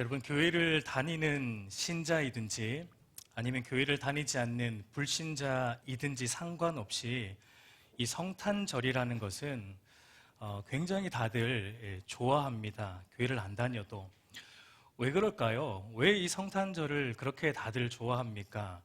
여러분, 교회를 다니는 신자이든지 아니면 교회를 다니지 않는 불신자이든지 상관없이 이 성탄절이라는 것은 굉장히 다들 좋아합니다. 교회를 안 다녀도. 왜 그럴까요? 왜 이 성탄절을 그렇게 다들 좋아합니까?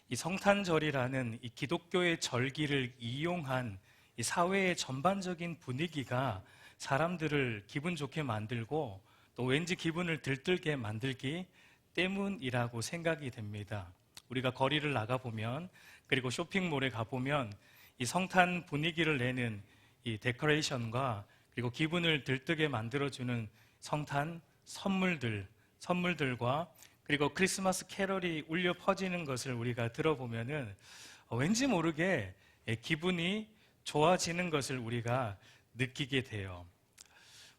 이 성탄절이라는 이 기독교의 절기를 이용한 이 사회의 전반적인 분위기가 사람들을 기분 좋게 만들고 또 왠지 기분을 들뜨게 만들기 때문이라고 생각이 됩니다. 우리가 거리를 나가보면, 그리고 쇼핑몰에 가보면 이 성탄 분위기를 내는 이 데코레이션과 그리고 기분을 들뜨게 만들어주는 성탄 선물들과 그리고 크리스마스 캐럴이 울려 퍼지는 것을 우리가 들어보면은 왠지 모르게 기분이 좋아지는 것을 우리가 느끼게 돼요.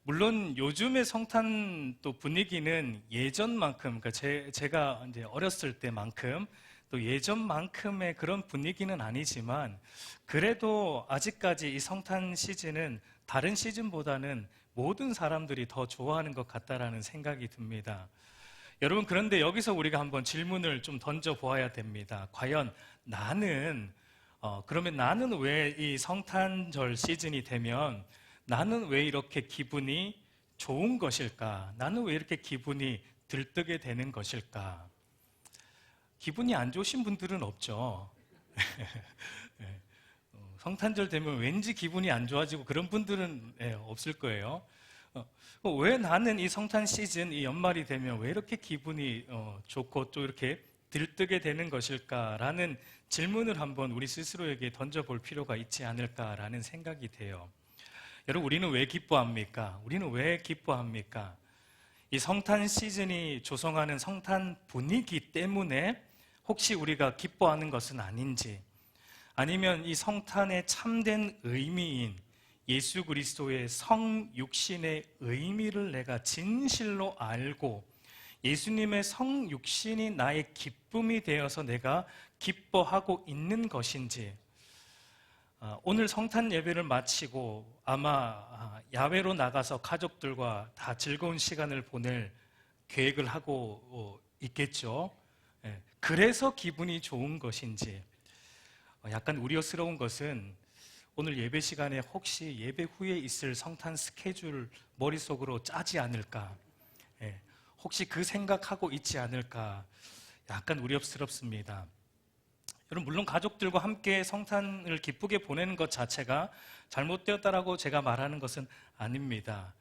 물론 요즘의 성탄 또 분위기는 예전만큼, 그러니까 제가 이제 어렸을 때만큼 또 예전만큼의 그런 분위기는 아니지만 그래도 아직까지 이 성탄 시즌은 다른 시즌보다는 모든 사람들이 더 좋아하는 것 같다라는 생각이 듭니다. 여러분, 그런데 여기서 우리가 한번 질문을 좀 던져 보아야 됩니다. 과연 그러면 나는 왜 이 성탄절 시즌이 되면 나는 왜 이렇게 기분이 좋은 것일까? 나는 왜 이렇게 기분이 들뜨게 되는 것일까? 기분이 안 좋으신 분들은 없죠. 성탄절 되면 왠지 기분이 안 좋아지고 그런 분들은 없을 거예요. 왜 나는 이 성탄 시즌, 이 연말이 되면 왜 이렇게 기분이 좋고 또 이렇게 들뜨게 되는 것일까라는 질문을 한번 우리 스스로에게 던져볼 필요가 있지 않을까라는 생각이 돼요. 여러분, 우리는 왜 기뻐합니까? 우리는 왜 기뻐합니까? 이 성탄 시즌이 조성하는 성탄 분위기 때문에 혹시 우리가 기뻐하는 것은 아닌지, 아니면 이 성탄의 참된 의미인 예수 그리스도의 성육신의 의미를 내가 진실로 알고 예수님의 성육신이 나의 기쁨이 되어서 내가 기뻐하고 있는 것인지, 오늘 성탄 예배를 마치고 아마 야외로 나가서 가족들과 다 즐거운 시간을 보낼 계획을 하고 있겠죠. 그래서 기분이 좋은 것인지, 약간 우려스러운 것은 오늘 예배 시간에 혹시 예배 후에 있을 성탄 스케줄 머릿속으로 짜지 않을까, 혹시 그 생각하고 있지 않을까, 약간 우려스럽습니다. 여러분, 물론 가족들과 함께 성탄을 기쁘게 보내는 것 자체가 잘못되었다라고 제가 말하는 것은 아닙니다.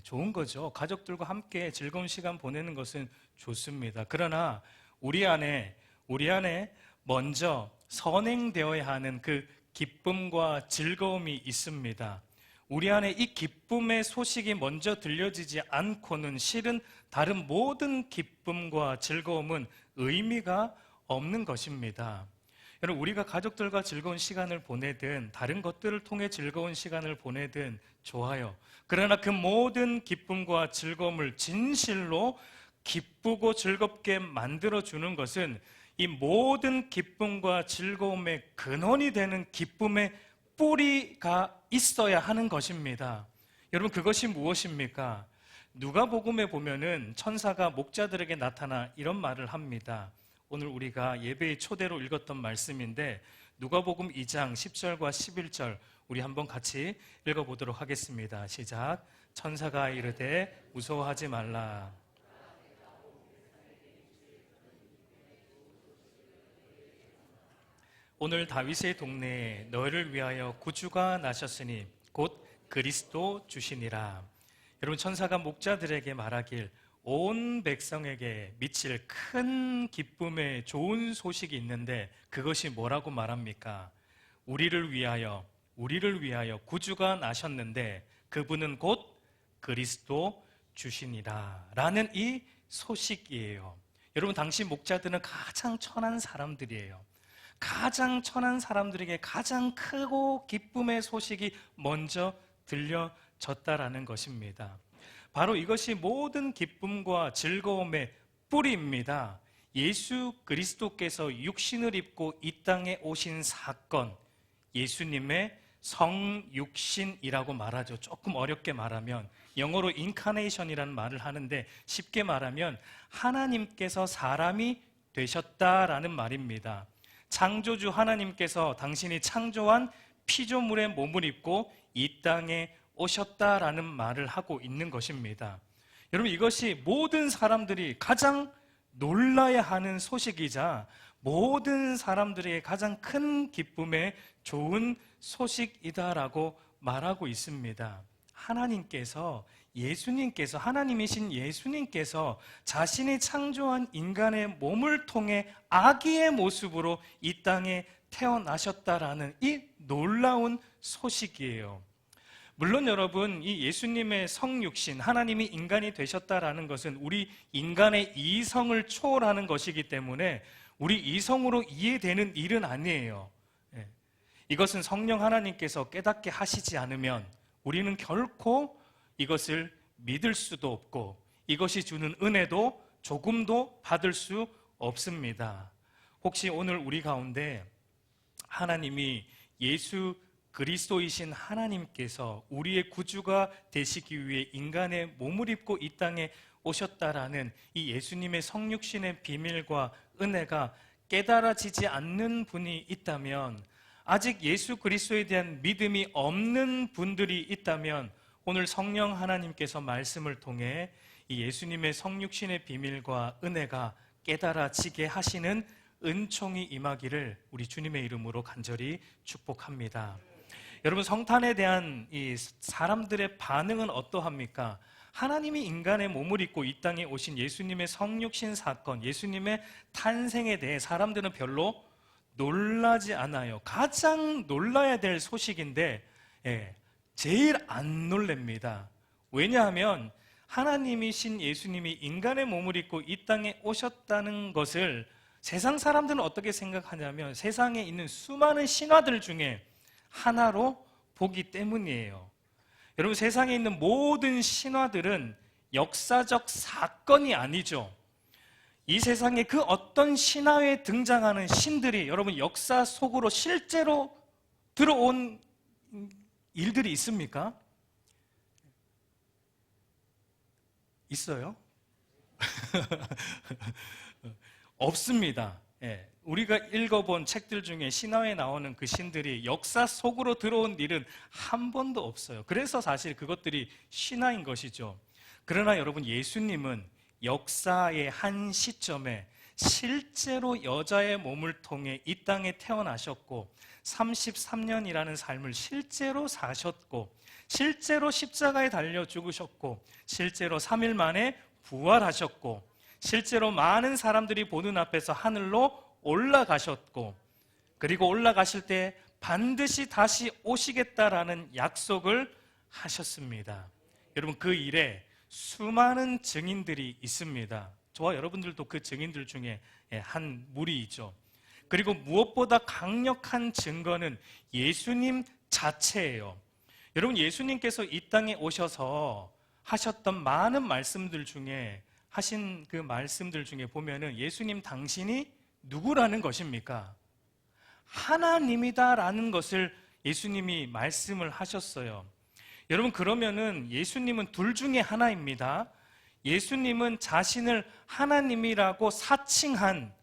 좋은 거죠. 가족들과 함께 즐거운 시간 보내는 것은 좋습니다. 그러나 우리 안에 먼저 선행되어야 하는 그 기쁨과 즐거움이 있습니다. 우리 안에 이 기쁨의 소식이 먼저 들려지지 않고는 실은 다른 모든 기쁨과 즐거움은 의미가 없는 것입니다. 여러분, 우리가 가족들과 즐거운 시간을 보내든 다른 것들을 통해 즐거운 시간을 보내든 좋아요. 그러나 그 모든 기쁨과 즐거움을 진실로 기쁘고 즐겁게 만들어주는 것은 이 모든 기쁨과 즐거움의 근원이 되는 기쁨의 뿌리가 있어야 하는 것입니다. 여러분, 그것이 무엇입니까? 누가복음에 보면은 천사가 목자들에게 나타나 이런 말을 합니다. 오늘 우리가 예배의 초대로 읽었던 말씀인데 누가복음 2장 10절과 11절 우리 한번 같이 읽어보도록 하겠습니다. 시작. 천사가 이르되 무서워하지 말라. 오늘 다윗의 동네에 너희를 위하여 구주가 나셨으니 곧 그리스도 주시니라. 여러분, 천사가 목자들에게 말하길 온 백성에게 미칠 큰 기쁨의 좋은 소식이 있는데 그것이 뭐라고 말합니까? 우리를 위하여 구주가 나셨는데 그분은 곧 그리스도 주시니라 라는 이 소식이에요. 여러분, 당시 목자들은 가장 천한 사람들이에요. 가장 천한 사람들에게 가장 크고 기쁨의 소식이 먼저 들려졌다라는 것입니다. 바로 이것이 모든 기쁨과 즐거움의 뿌리입니다. 예수 그리스도께서 육신을 입고 이 땅에 오신 사건, 예수님의 성육신이라고 말하죠. 조금 어렵게 말하면 영어로 incarnation이라는 말을 하는데 쉽게 말하면 하나님께서 사람이 되셨다라는 말입니다. 창조주 하나님께서 당신이 창조한 피조물의 몸을 입고 이 땅에 오셨다라는 말을 하고 있는 것입니다. 여러분, 이것이 모든 사람들이 가장 놀라야 하는 소식이자 모든 사람들에게 가장 큰 기쁨의 좋은 소식이다라고 말하고 있습니다. 하나님이신 예수님께서 자신이 창조한 인간의 몸을 통해 아기의 모습으로 이 땅에 태어나셨다라는 이 놀라운 소식이에요. 물론 여러분, 이 예수님의 성육신, 하나님이 인간이 되셨다라는 것은 우리 인간의 이성을 초월하는 것이기 때문에 우리 이성으로 이해되는 일은 아니에요. 이것은 성령 하나님께서 깨닫게 하시지 않으면 우리는 결코 이것을 믿을 수도 없고 이것이 주는 은혜도 조금도 받을 수 없습니다. 혹시 오늘 우리 가운데 하나님이 예수 그리스도이신 하나님께서 우리의 구주가 되시기 위해 인간의 몸을 입고 이 땅에 오셨다라는 이 예수님의 성육신의 비밀과 은혜가 깨달아지지 않는 분이 있다면, 아직 예수 그리스도에 대한 믿음이 없는 분들이 있다면 오늘 성령 하나님께서 말씀을 통해 이 예수님의 성육신의 비밀과 은혜가 깨달아지게 하시는 은총이 임하기를 우리 주님의 이름으로 간절히 축복합니다. 여러분, 성탄에 대한 이 사람들의 반응은 어떠합니까? 하나님이 인간의 몸을 입고 이 땅에 오신 예수님의 성육신 사건, 예수님의 탄생에 대해 사람들은 별로 놀라지 않아요. 가장 놀라야 될 소식인데 제일 안 놀랍니다. 왜냐하면 하나님이신 예수님이 인간의 몸을 입고 이 땅에 오셨다는 것을 세상 사람들은 어떻게 생각하냐면 세상에 있는 수많은 신화들 중에 하나로 보기 때문이에요. 여러분, 세상에 있는 모든 신화들은 역사적 사건이 아니죠. 이 세상에 그 어떤 신화에 등장하는 신들이 여러분 역사 속으로 실제로 들어온 일들이 있습니까? 있어요? 없습니다. 우리가 읽어본 책들 중에 신화에 나오는 그 신들이 역사 속으로 들어온 일은 한 번도 없어요. 그래서 사실 그것들이 신화인 것이죠. 그러나 여러분, 예수님은 역사의 한 시점에 실제로 여자의 몸을 통해 이 땅에 태어나셨고 33년이라는 삶을 실제로 사셨고 실제로 십자가에 달려 죽으셨고 실제로 3일 만에 부활하셨고 실제로 많은 사람들이 보는 앞에서 하늘로 올라가셨고 그리고 올라가실 때 반드시 다시 오시겠다라는 약속을 하셨습니다. 여러분, 그 일에 수많은 증인들이 있습니다. 저와 여러분들도 그 증인들 중에 한 무리이죠. 그리고 무엇보다 강력한 증거는 예수님 자체예요. 여러분, 예수님께서 이 땅에 오셔서 하셨던 많은 말씀들 중에 하신 그 말씀들 중에 보면은 예수님 당신이 누구라는 것입니까? 하나님이다라는 것을 예수님이 말씀을 하셨어요. 여러분, 그러면은 예수님은 둘 중에 하나입니다. 예수님은 자신을 하나님이라고 사칭한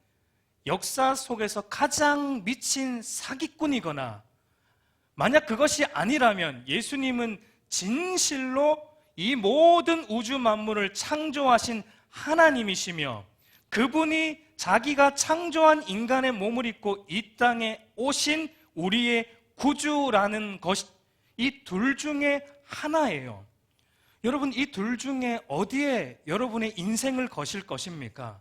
역사 속에서 가장 미친 사기꾼이거나, 만약 그것이 아니라면 예수님은 진실로 이 모든 우주 만물을 창조하신 하나님이시며 그분이 자기가 창조한 인간의 몸을 입고 이 땅에 오신 우리의 구주라는 것, 이 둘 중에 하나예요. 여러분, 이 둘 중에 어디에 여러분의 인생을 거실 것입니까?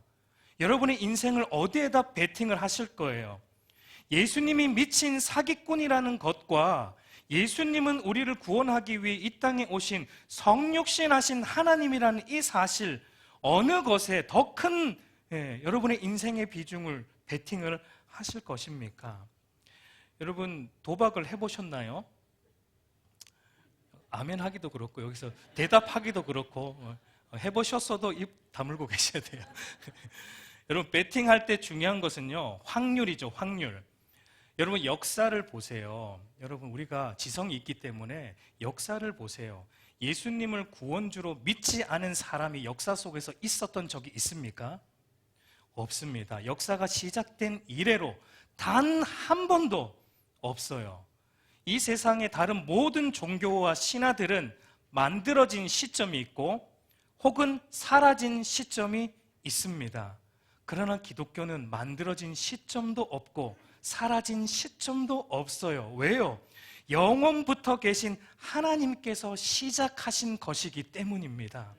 여러분의 인생을 어디에다 베팅을 하실 거예요? 예수님이 미친 사기꾼이라는 것과 예수님은 우리를 구원하기 위해 이 땅에 오신 성육신하신 하나님이라는 이 사실, 어느 것에 더 큰 여러분의 인생의 비중을 베팅을 하실 것입니까? 여러분, 도박을 해보셨나요? 아멘 하기도 그렇고 여기서 대답하기도 그렇고 해보셨어도 입 다물고 계셔야 돼요. 여러분, 베팅할 때 중요한 것은요, 확률이죠. 확률. 여러분 역사를 보세요. 여러분 우리가 지성이 있기 때문에 역사를 보세요. 예수님을 구원주로 믿지 않은 사람이 역사 속에서 있었던 적이 있습니까? 없습니다. 역사가 시작된 이래로 단 한 번도 없어요. 이 세상의 다른 모든 종교와 신화들은 만들어진 시점이 있고 혹은 사라진 시점이 있습니다. 그러나 기독교는 만들어진 시점도 없고 사라진 시점도 없어요. 왜요? 영원부터 계신 하나님께서 시작하신 것이기 때문입니다.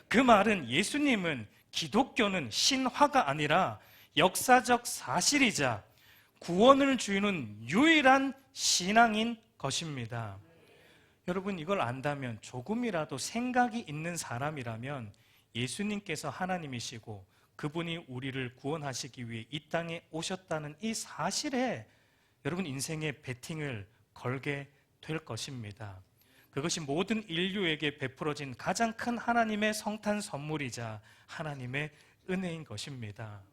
그 말은 예수님은, 기독교는 신화가 아니라 역사적 사실이자 구원을 주는 유일한 신앙인 것입니다. 여러분 이걸 안다면, 조금이라도 생각이 있는 사람이라면 예수님께서 하나님이시고 그분이 우리를 구원하시기 위해 이 땅에 오셨다는 이 사실에 여러분 인생의 베팅을 걸게 될 것입니다. 그것이 모든 인류에게 베풀어진 가장 큰 하나님의 성탄 선물이자 하나님의 은혜인 것입니다.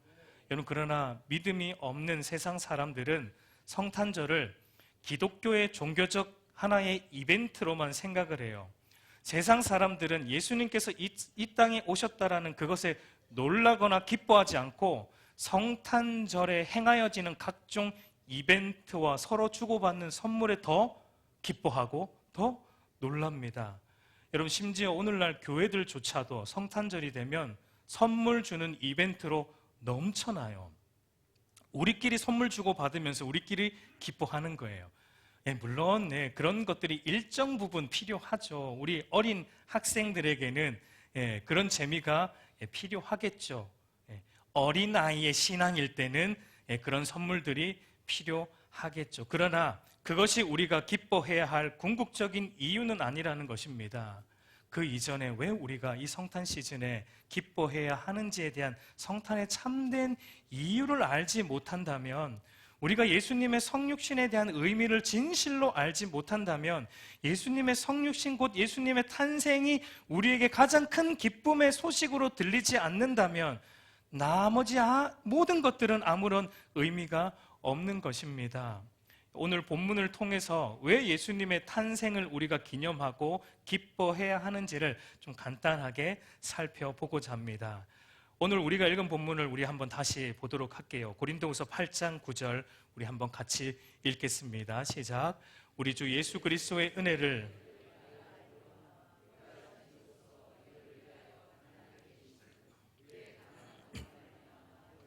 여러분 그러나 믿음이 없는 세상 사람들은 성탄절을 기독교의 종교적 하나의 이벤트로만 생각을 해요. 세상 사람들은 예수님께서 이 땅에 오셨다라는 그것에 놀라거나 기뻐하지 않고 성탄절에 행하여지는 각종 이벤트와 서로 주고받는 선물에 더 기뻐하고 더 놀랍니다. 여러분 심지어 오늘날 교회들조차도 성탄절이 되면 선물 주는 이벤트로 넘쳐나요. 우리끼리 선물 주고받으면서 우리끼리 기뻐하는 거예요. 물론 그런 것들이 일정 부분 필요하죠. 우리 어린 학생들에게는 그런 재미가 필요하겠죠. 어린아이의 신앙일 때는 그런 선물들이 필요하겠죠. 그러나 그것이 우리가 기뻐해야 할 궁극적인 이유는 아니라는 것입니다. 그 이전에 왜 우리가 이 성탄 시즌에 기뻐해야 하는지에 대한 성탄의 참된 이유를 알지 못한다면, 우리가 예수님의 성육신에 대한 의미를 진실로 알지 못한다면, 예수님의 성육신 곧 예수님의 탄생이 우리에게 가장 큰 기쁨의 소식으로 들리지 않는다면 나머지 모든 것들은 아무런 의미가 없는 것입니다. 오늘 본문을 통해서 왜 예수님의 탄생을 우리가 기념하고 기뻐해야 하는지를 좀 간단하게 살펴보고자 합니다. 오늘 우리가 읽은 본문을 우리 한번 다시 보도록 할게요. 고린도후서 8장 9절 우리 한번 같이 읽겠습니다. 시작. 우리 주 예수 그리스도의 은혜를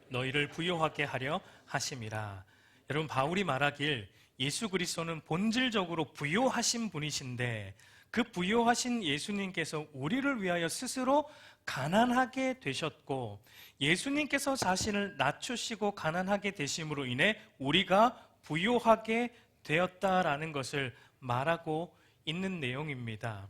너희를 부요하게 하려 하심이라. 여러분 바울이 말하길 예수 그리스도는 본질적으로 부요하신 분이신데 그 부요하신 예수님께서 우리를 위하여 스스로 가난하게 되셨고, 예수님께서 자신을 낮추시고 가난하게 되심으로 인해 우리가 부요하게 되었다라는 것을 말하고 있는 내용입니다.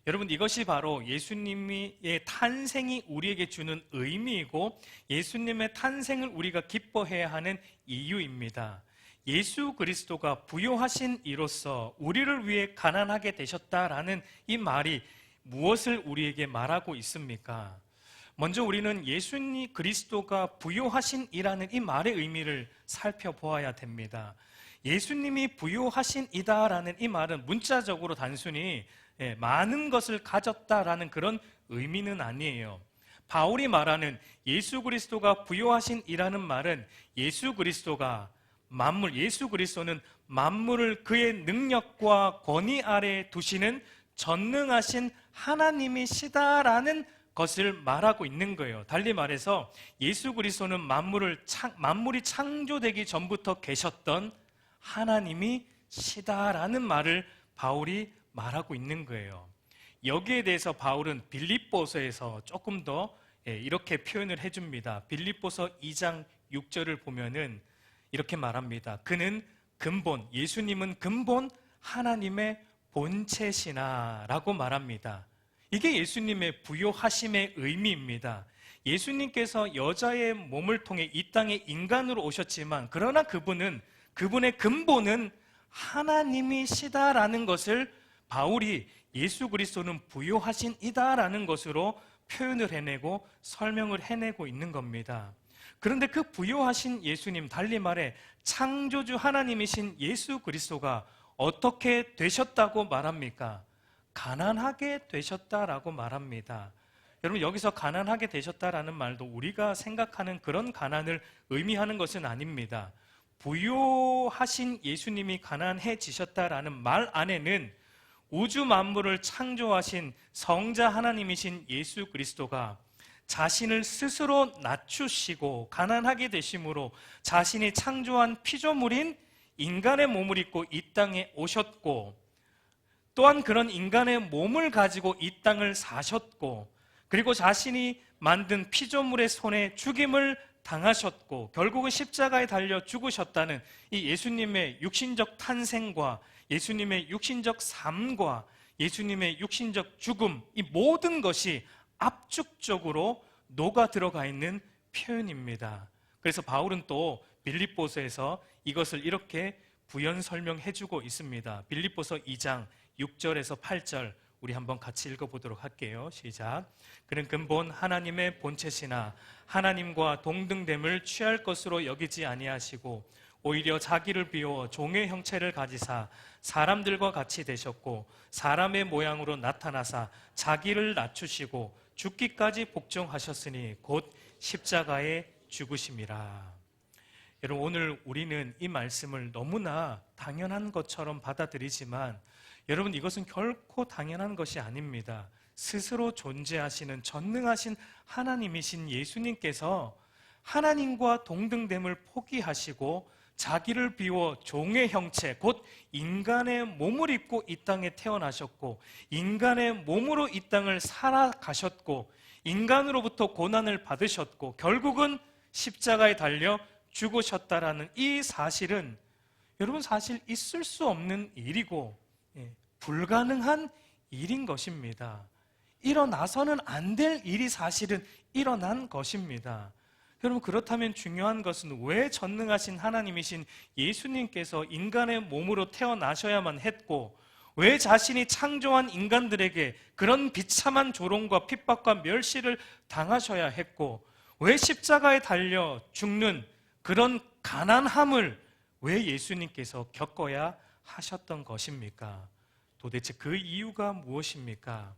여러분 이것이 바로 예수님의 탄생이 우리에게 주는 의미이고 예수님의 탄생을 우리가 기뻐해야 하는 이유입니다. 예수 그리스도가 부요하신 이로써 우리를 위해 가난하게 되셨다라는 이 말이 무엇을 우리에게 말하고 있습니까? 먼저 우리는 예수님 그리스도가 부요하신 이라는 이 말의 의미를 살펴보아야 됩니다. 예수님이 부요하신 이다라는 이 말은 문자적으로 단순히 많은 것을 가졌다라는 그런 의미는 아니에요. 바울이 말하는 예수 그리스도가 부요하신 이라는 말은 예수 그리스도는 만물을 그의 능력과 권위 아래에 두시는 전능하신 하나님이시다라는 것을 말하고 있는 거예요. 달리 말해서 예수 그리스도는 만물이 창조되기 전부터 계셨던 하나님이시다라는 말을 바울이 말하고 있는 거예요. 여기에 대해서 바울은 빌립보서에서 조금 더 이렇게 표현을 해줍니다. 빌립보서 2장 6절을 보면은 이렇게 말합니다. 그는 근본, 예수님은 근본 하나님의 본체시나 라고 말합니다. 이게 예수님의 부요하심의 의미입니다. 예수님께서 여자의 몸을 통해 이 땅에 인간으로 오셨지만 그러나 그분의 근본은 하나님이시다라는 것을 바울이 예수 그리스도는 부요하신 이다라는 것으로 표현을 해내고 설명을 해내고 있는 겁니다. 그런데 그 부요하신 예수님, 달리 말해 창조주 하나님이신 예수 그리스도가 어떻게 되셨다고 말합니까? 가난하게 되셨다라고 말합니다. 여러분, 여기서 가난하게 되셨다라는 말도 우리가 생각하는 그런 가난을 의미하는 것은 아닙니다. 부요하신 예수님이 가난해지셨다라는 말 안에는 우주 만물을 창조하신 성자 하나님이신 예수 그리스도가 자신을 스스로 낮추시고 가난하게 되심으로 자신이 창조한 피조물인 인간의 몸을 입고 이 땅에 오셨고, 또한 그런 인간의 몸을 가지고 이 땅을 사셨고, 그리고 자신이 만든 피조물의 손에 죽임을 당하셨고, 결국은 십자가에 달려 죽으셨다는 이 예수님의 육신적 탄생과 예수님의 육신적 삶과 예수님의 육신적 죽음, 이 모든 것이 압축적으로 녹아 들어가 있는 표현입니다. 그래서 바울은 또 빌립보서에서 이것을 이렇게 부연 설명해 주고 있습니다. 빌립보서 2장 6절에서 8절 우리 한번 같이 읽어보도록 할게요. 시작. 그는 근본 하나님의 본체시나 하나님과 동등됨을 취할 것으로 여기지 아니하시고 오히려 자기를 비워 종의 형체를 가지사 사람들과 같이 되셨고 사람의 모양으로 나타나사 자기를 낮추시고 죽기까지 복종하셨으니 곧 십자가에 죽으심이라. 여러분, 오늘 우리는 이 말씀을 너무나 당연한 것처럼 받아들이지만 여러분, 이것은 결코 당연한 것이 아닙니다. 스스로 존재하시는 전능하신 하나님이신 예수님께서 하나님과 동등됨을 포기하시고 자기를 비워 종의 형체, 곧 인간의 몸을 입고 이 땅에 태어나셨고 인간의 몸으로 이 땅을 살아가셨고 인간으로부터 고난을 받으셨고 결국은 십자가에 달려 죽으셨다라는 이 사실은 여러분, 사실 있을 수 없는 일이고 불가능한 일인 것입니다. 일어나서는 안 될 일이 사실은 일어난 것입니다. 여러분, 그렇다면 중요한 것은 왜 전능하신 하나님이신 예수님께서 인간의 몸으로 태어나셔야만 했고 왜 자신이 창조한 인간들에게 그런 비참한 조롱과 핍박과 멸시를 당하셔야 했고 왜 십자가에 달려 죽는 그런 가난함을 왜 예수님께서 겪어야 하셨던 것입니까? 도대체 그 이유가 무엇입니까?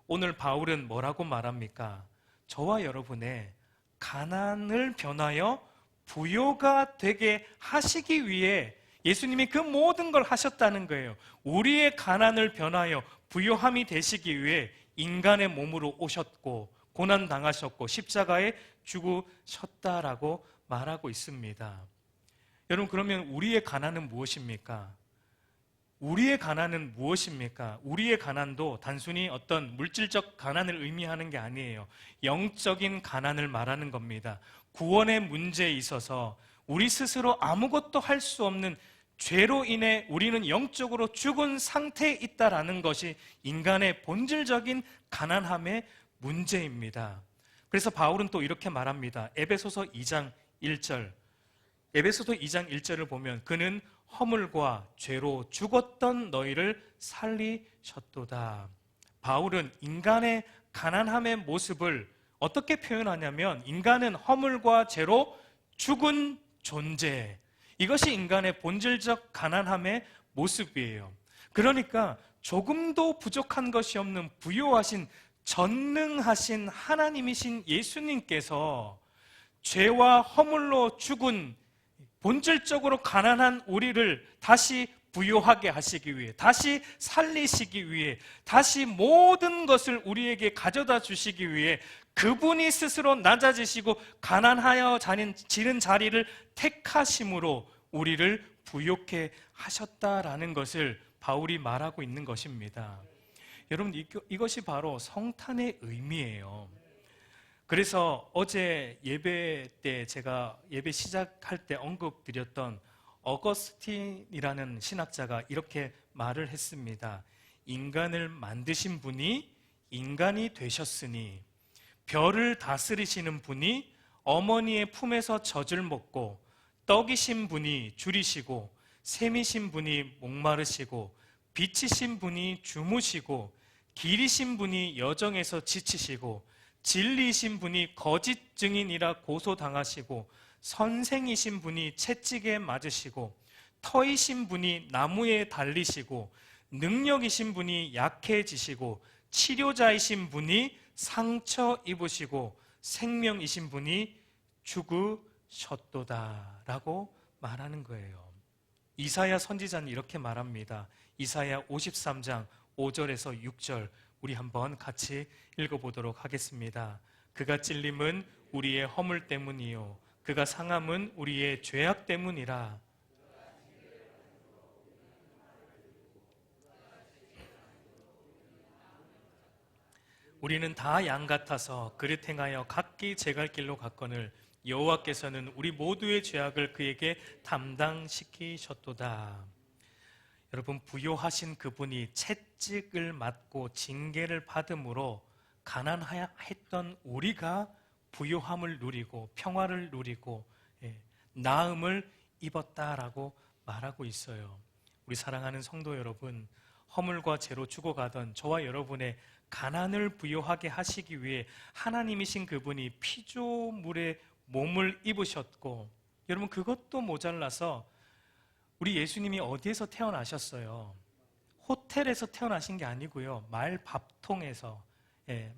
오늘 바울은 뭐라고 말합니까? 저와 여러분의 가난을 변하여 부요가 되게 하시기 위해 예수님이 그 모든 걸 하셨다는 거예요. 우리의 가난을 변하여 부요함이 되시기 위해 인간의 몸으로 오셨고 고난당하셨고 십자가에 죽으셨다라고 말하고 있습니다. 여러분, 그러면 우리의 가난은 무엇입니까? 우리의 가난은 무엇입니까? 우리의 가난도 단순히 어떤 물질적 가난을 의미하는 게 아니에요. 영적인 가난을 말하는 겁니다. 구원의 문제에 있어서 우리 스스로 아무것도 할 수 없는 죄로 인해 우리는 영적으로 죽은 상태에 있다라는 것이 인간의 본질적인 가난함의 문제입니다. 그래서 바울은 또 이렇게 말합니다. 에베소서 2장 1절. 에베소서 2장 1절을 보면 그는 허물과 죄로 죽었던 너희를 살리셨도다. 바울은 인간의 가난함의 모습을 어떻게 표현하냐면 인간은 허물과 죄로 죽은 존재, 이것이 인간의 본질적 가난함의 모습이에요. 그러니까 조금도 부족한 것이 없는 부요하신 전능하신 하나님이신 예수님께서 죄와 허물로 죽은 본질적으로 가난한 우리를 다시 부요하게 하시기 위해, 다시 살리시기 위해, 다시 모든 것을 우리에게 가져다 주시기 위해 그분이 스스로 낮아지시고 가난하여 지는 자리를 택하심으로 우리를 부요케 하셨다라는 것을 바울이 말하고 있는 것입니다. 여러분, 이것이 바로 성탄의 의미예요. 그래서 어제 예배 때 제가 예배 시작할 때 언급드렸던 어거스틴이라는 신학자가 이렇게 말을 했습니다. 인간을 만드신 분이 인간이 되셨으니 별을 다스리시는 분이 어머니의 품에서 젖을 먹고 떡이신 분이 줄이시고 샘이신 분이 목마르시고 빛이신 분이 주무시고 길이신 분이 여정에서 지치시고 진리이신 분이 거짓 증인이라 고소당하시고, 선생이신 분이 채찍에 맞으시고, 터이신 분이 나무에 달리시고, 능력이신 분이 약해지시고, 치료자이신 분이 상처 입으시고, 생명이신 분이 죽으셨도다 라고 말하는 거예요. 이사야 선지자는 이렇게 말합니다. 이사야 53장 5절에서 6절 우리 한번 같이 읽어보도록 하겠습니다. 그가 찔림은 우리의 허물 때문이요 그가 상함은 우리의 죄악 때문이라. 우리는 다 양 같아서 그릇 행하여 각기 제갈 길로 갔거늘 여호와께서는 우리 모두의 죄악을 그에게 담당시키셨도다. 여러분, 부요하신 그분이 채찍을 맞고 징계를 받음으로 가난했던 우리가 부요함을 누리고 평화를 누리고 나음을 입었다라고 말하고 있어요. 우리 사랑하는 성도 여러분, 허물과 죄로 죽어가던 저와 여러분의 가난을 부요하게 하시기 위해 하나님이신 그분이 피조물의 몸을 입으셨고, 여러분 그것도 모자라서 우리 예수님이 어디에서 태어나셨어요? 호텔에서 태어나신 게 아니고요, 말 밥통에서,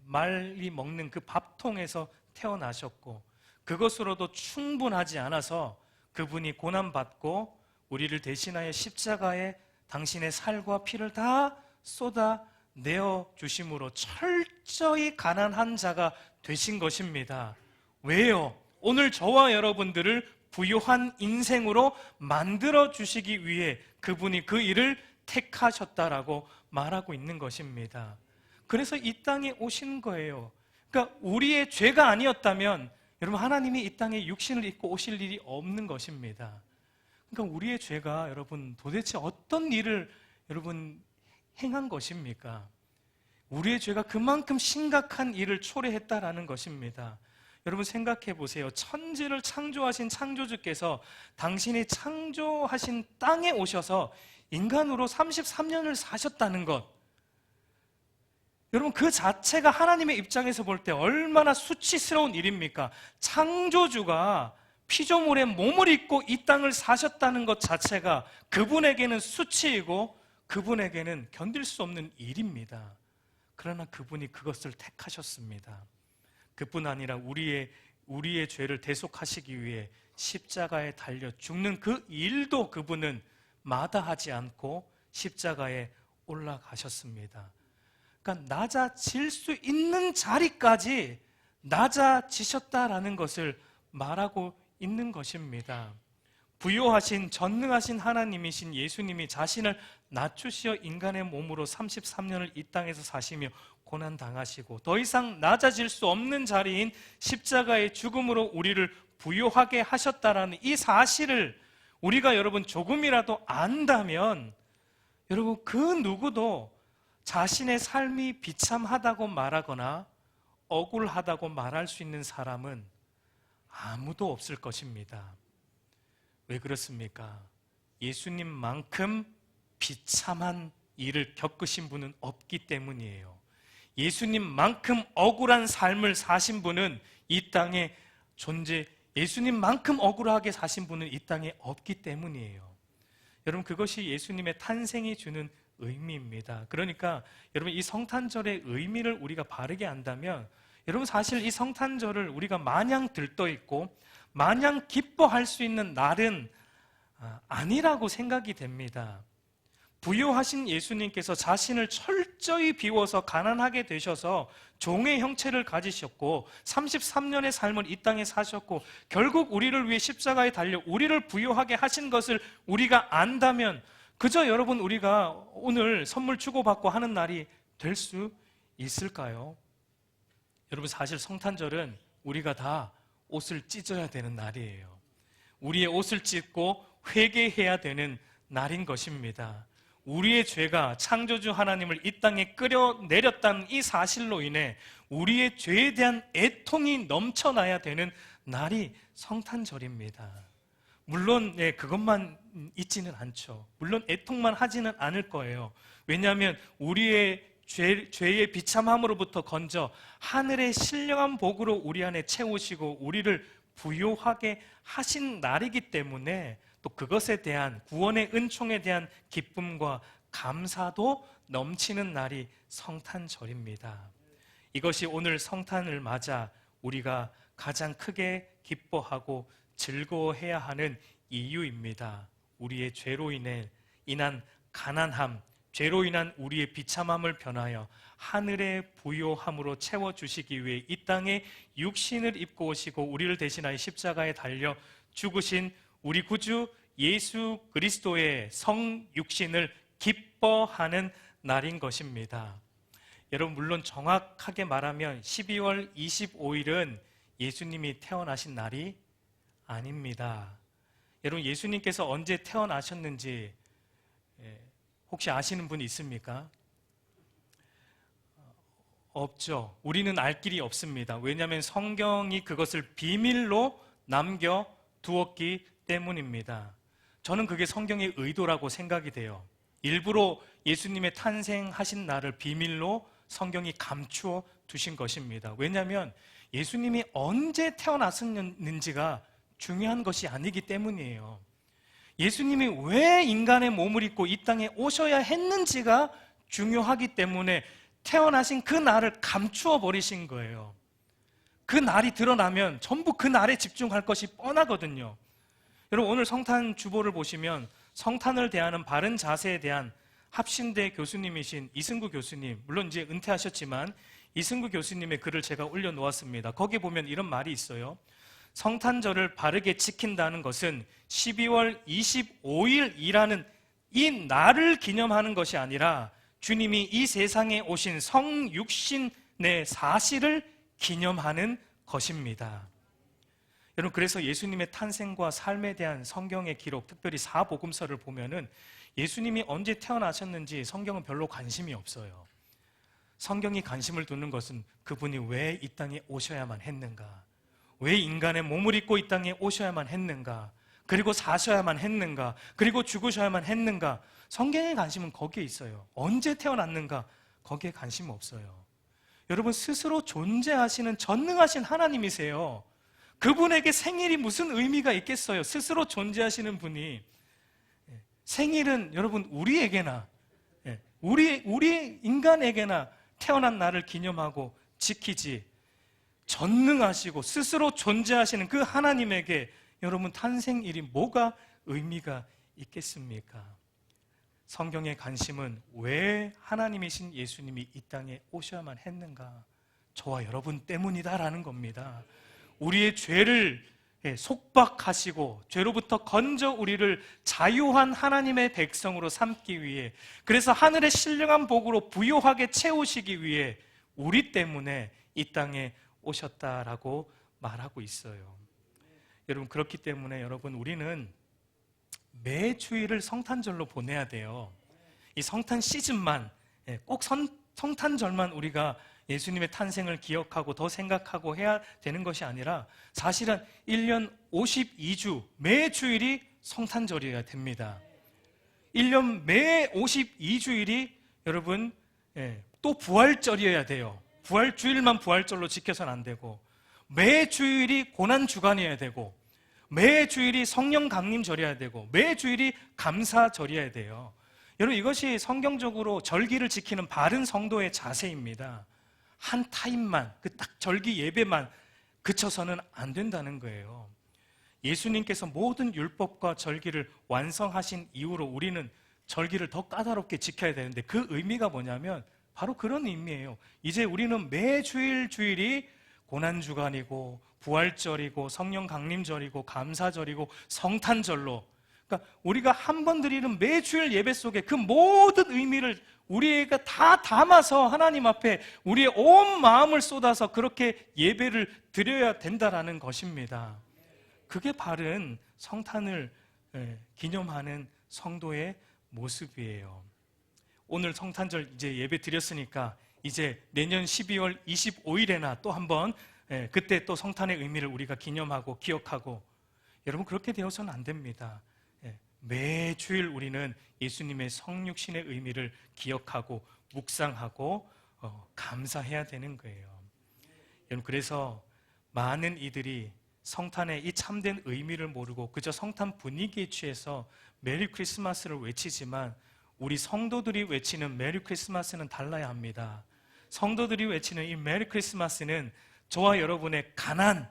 말이 먹는 그 밥통에서 태어나셨고, 그것으로도 충분하지 않아서 그분이 고난받고 우리를 대신하여 십자가에 당신의 살과 피를 다 쏟아내어 주심으로 철저히 가난한 자가 되신 것입니다. 왜요? 오늘 저와 여러분들을 부요한 인생으로 만들어 주시기 위해 그분이 그 일을 택하셨다라고 말하고 있는 것입니다. 그래서 이 땅에 오신 거예요. 그러니까 우리의 죄가 아니었다면 여러분 하나님이 이 땅에 육신을 입고 오실 일이 없는 것입니다. 그러니까 우리의 죄가 여러분 도대체 어떤 일을 여러분 행한 것입니까? 우리의 죄가 그만큼 심각한 일을 초래했다라는 것입니다. 여러분 생각해 보세요. 천지를 창조하신 창조주께서 당신이 창조하신 땅에 오셔서 인간으로 33년을 사셨다는 것, 여러분 그 자체가 하나님의 입장에서 볼 때 얼마나 수치스러운 일입니까? 창조주가 피조물의 몸을 입고 이 땅을 사셨다는 것 자체가 그분에게는 수치이고 그분에게는 견딜 수 없는 일입니다. 그러나 그분이 그것을 택하셨습니다. 그뿐 아니라 우리의 죄를 대속하시기 위해 십자가에 달려 죽는 그 일도 그분은 마다하지 않고 십자가에 올라가셨습니다. 그러니까 낮아질 수 있는 자리까지 낮아지셨다라는 것을 말하고 있는 것입니다. 부요하신 전능하신 하나님이신 예수님이 자신을 낮추시어 인간의 몸으로 33년을 이 땅에서 사시며 고난당하시고 더 이상 낮아질 수 없는 자리인 십자가의 죽음으로 우리를 부요하게 하셨다라는 이 사실을 우리가 여러분 조금이라도 안다면 여러분 그 누구도 자신의 삶이 비참하다고 말하거나 억울하다고 말할 수 있는 사람은 아무도 없을 것입니다. 왜 그렇습니까? 예수님만큼 비참한 일을 겪으신 분은 없기 때문이에요. 예수님만큼 억울한 삶을 사신 분은 이 땅에 예수님만큼 억울하게 사신 분은 이 땅에 없기 때문이에요. 여러분 그것이 예수님의 탄생이 주는 의미입니다. 그러니까 여러분 이 성탄절의 의미를 우리가 바르게 안다면 여러분 사실 이 성탄절을 우리가 마냥 들떠있고 마냥 기뻐할 수 있는 날은 아니라고 생각이 됩니다. 부요하신 예수님께서 자신을 철저히 비워서 가난하게 되셔서 종의 형체를 가지셨고 33년의 삶을 이 땅에 사셨고 결국 우리를 위해 십자가에 달려 우리를 부요하게 하신 것을 우리가 안다면 그저 여러분 우리가 오늘 선물 주고받고 하는 날이 될 수 있을까요? 여러분 사실 성탄절은 우리가 다 옷을 찢어야 되는 날이에요. 우리의 옷을 찢고 회개해야 되는 날인 것입니다. 우리의 죄가 창조주 하나님을 이 땅에 끌어내렸다는 이 사실로 인해 우리의 죄에 대한 애통이 넘쳐나야 되는 날이 성탄절입니다. 물론 그것만 있지는 않죠. 물론 애통만 하지는 않을 거예요. 왜냐하면 우리의 죄의 비참함으로부터 건져 하늘의 신령한 복으로 우리 안에 채우시고 우리를 부요하게 하신 날이기 때문에 또 그것에 대한 구원의 은총에 대한 기쁨과 감사도 넘치는 날이 성탄절입니다. 이것이 오늘 성탄을 맞아 우리가 가장 크게 기뻐하고 즐거워해야 하는 이유입니다. 우리의 죄로 인한 가난함, 죄로 인한 우리의 비참함을 변하여 하늘의 부요함으로 채워주시기 위해 이 땅에 육신을 입고 오시고 우리를 대신하여 십자가에 달려 죽으신 우리 구주 예수 그리스도의 성육신을 기뻐하는 날인 것입니다. 여러분, 물론 정확하게 말하면 12월 25일은 예수님이 태어나신 날이 아닙니다. 여러분, 예수님께서 언제 태어나셨는지 혹시 아시는 분 있습니까? 없죠. 우리는 알 길이 없습니다. 왜냐하면 성경이 그것을 비밀로 남겨두었기 때문입니다. 저는 그게 성경의 의도라고 생각이 돼요. 일부러 예수님의 탄생하신 날을 비밀로 성경이 감추어 두신 것입니다. 왜냐하면 예수님이 언제 태어났었는지가 중요한 것이 아니기 때문이에요. 예수님이 왜 인간의 몸을 입고 이 땅에 오셔야 했는지가 중요하기 때문에 태어나신 그 날을 감추어 버리신 거예요. 그 날이 드러나면 전부 그 날에 집중할 것이 뻔하거든요. 여러분, 오늘 성탄 주보를 보시면 성탄을 대하는 바른 자세에 대한 합신대 교수님이신 이승구 교수님, 물론 이제 은퇴하셨지만 이승구 교수님의 글을 제가 올려놓았습니다. 거기 보면 이런 말이 있어요. 성탄절을 바르게 지킨다는 것은 12월 25일이라는 이 날을 기념하는 것이 아니라 주님이 이 세상에 오신 성육신의 사실을 기념하는 것입니다. 여러분, 그래서 예수님의 탄생과 삶에 대한 성경의 기록, 특별히 사복음서를 보면은 예수님이 언제 태어나셨는지 성경은 별로 관심이 없어요. 성경이 관심을 두는 것은 그분이 왜 이 땅에 오셔야만 했는가, 왜 인간의 몸을 입고 이 땅에 오셔야만 했는가, 그리고 사셔야만 했는가, 그리고 죽으셔야만 했는가. 성경의 관심은 거기에 있어요. 언제 태어났는가, 거기에 관심 없어요. 여러분, 스스로 존재하시는 전능하신 하나님이세요. 그분에게 생일이 무슨 의미가 있겠어요? 스스로 존재하시는 분이. 생일은 여러분 우리에게나, 우리 인간에게나 태어난 날을 기념하고 지키지, 전능하시고 스스로 존재하시는 그 하나님에게 여러분 탄생일이 뭐가 의미가 있겠습니까? 성경의 관심은 왜 하나님이신 예수님이 이 땅에 오셔야만 했는가? 저와 여러분 때문이다라는 겁니다. 우리의 죄를 속박하시고 죄로부터 건져 우리를 자유한 하나님의 백성으로 삼기 위해, 그래서 하늘의 신령한 복으로 부요하게 채우시기 위해 우리 때문에 이 땅에 오셨다라고 말하고 있어요. 여러분, 그렇기 때문에 여러분, 우리는 매 주일을 성탄절로 보내야 돼요. 이 성탄 시즌만, 꼭 성탄절만 우리가 예수님의 탄생을 기억하고 더 생각하고 해야 되는 것이 아니라 사실은 1년 52주 매 주일이 성탄절이어야 됩니다. 1년 매 52주일이 여러분 또 부활절이어야 돼요. 부활주일만 부활절로 지켜서는 안 되고, 매 주일이 고난주간이어야 되고, 매 주일이 성령 강림절이어야 되고, 매 주일이 감사절이어야 돼요. 여러분, 이것이 성경적으로 절기를 지키는 바른 성도의 자세입니다. 한 타임만, 그 딱 절기 예배만 그쳐서는 안 된다는 거예요. 예수님께서 모든 율법과 절기를 완성하신 이후로 우리는 절기를 더 까다롭게 지켜야 되는데, 그 의미가 뭐냐면 바로 그런 의미예요. 이제 우리는 매 주일이 고난주간이고 부활절이고 성령 강림절이고 감사절이고 성탄절로, 그러니까 우리가 한 번 드리는 매 주일 예배 속에 그 모든 의미를 우리가 다 담아서 하나님 앞에 우리의 온 마음을 쏟아서 그렇게 예배를 드려야 된다라는 것입니다. 그게 바른 성탄을 기념하는 성도의 모습이에요. 오늘 성탄절 이제 예배 드렸으니까 이제 내년 12월 25일에나 또 한번 그때 또 성탄의 의미를 우리가 기념하고 기억하고, 여러분 그렇게 되어서는 안 됩니다. 매주일 우리는 예수님의 성육신의 의미를 기억하고 묵상하고 감사해야 되는 거예요. 여러분, 그래서 많은 이들이 성탄의 이 참된 의미를 모르고 그저 성탄 분위기에 취해서 메리 크리스마스를 외치지만 우리 성도들이 외치는 메리 크리스마스는 달라야 합니다. 성도들이 외치는 이 메리 크리스마스는 저와 여러분의 가난,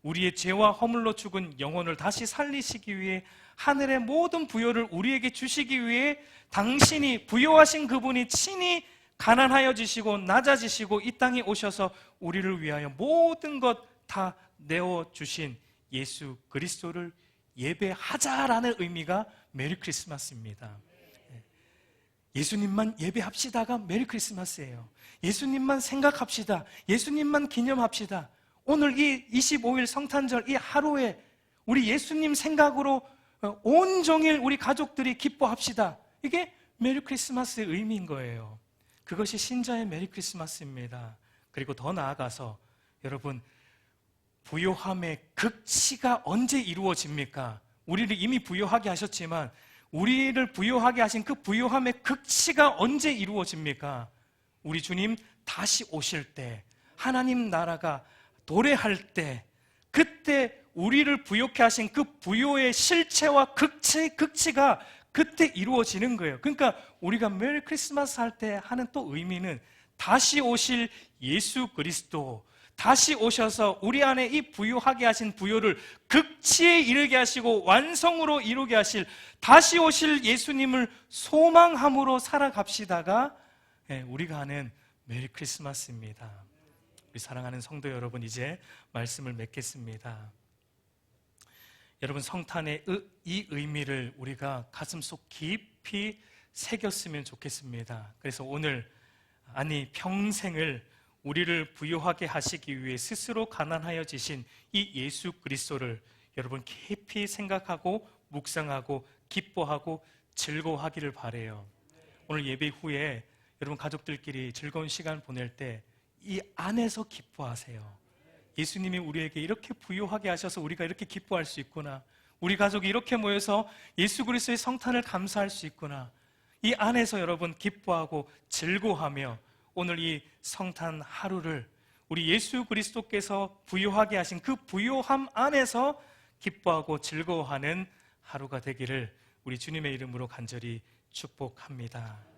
우리의 죄와 허물로 죽은 영혼을 다시 살리시기 위해 하늘의 모든 부요를 우리에게 주시기 위해 당신이 부요하신 그분이 친히 가난하여지시고 낮아지시고 이 땅에 오셔서 우리를 위하여 모든 것 다 내어주신 예수 그리스도를 예배하자라는 의미가 메리 크리스마스입니다. 예수님만 예배합시다가 메리 크리스마스예요. 예수님만 생각합시다. 예수님만 기념합시다. 오늘 이 25일 성탄절 이 하루에 우리 예수님 생각으로 온종일 우리 가족들이 기뻐합시다. 이게 메리 크리스마스의 의미인 거예요. 그것이 신자의 메리 크리스마스입니다. 그리고 더 나아가서 여러분, 부요함의 극치가 언제 이루어집니까? 우리를 이미 부요하게 하셨지만 우리를 부요하게 하신 그 부요함의 극치가 언제 이루어집니까? 우리 주님 다시 오실 때, 하나님 나라가 도래할 때, 그때 우리를 부요케 하신 그 부요의 실체와 극치가 그때 이루어지는 거예요. 그러니까 우리가 메리 크리스마스 할 때 하는 또 의미는 다시 오실 예수 그리스도, 다시 오셔서 우리 안에 이 부요하게 하신 부요를 극치에 이르게 하시고 완성으로 이루게 하실 다시 오실 예수님을 소망함으로 살아갑시다가 우리가 하는 메리 크리스마스입니다. 우리 사랑하는 성도 여러분, 이제 말씀을 맺겠습니다. 여러분, 성탄의 이 의미를 우리가 가슴속 깊이 새겼으면 좋겠습니다. 그래서 오늘, 아니 평생을 우리를 부요하게 하시기 위해 스스로 가난하여지신 이 예수 그리스도를 여러분 깊이 생각하고 묵상하고 기뻐하고 즐거워하기를 바라요. 오늘 예배 후에 여러분 가족들끼리 즐거운 시간 보낼 때 이 안에서 기뻐하세요. 예수님이 우리에게 이렇게 부요하게 하셔서 우리가 이렇게 기뻐할 수 있구나. 우리 가족이 이렇게 모여서 예수 그리스도의 성탄을 감사할 수 있구나. 이 안에서 여러분 기뻐하고 즐거워하며 오늘 이 성탄 하루를 우리 예수 그리스도께서 부요하게 하신 그 부요함 안에서 기뻐하고 즐거워하는 하루가 되기를 우리 주님의 이름으로 간절히 축복합니다.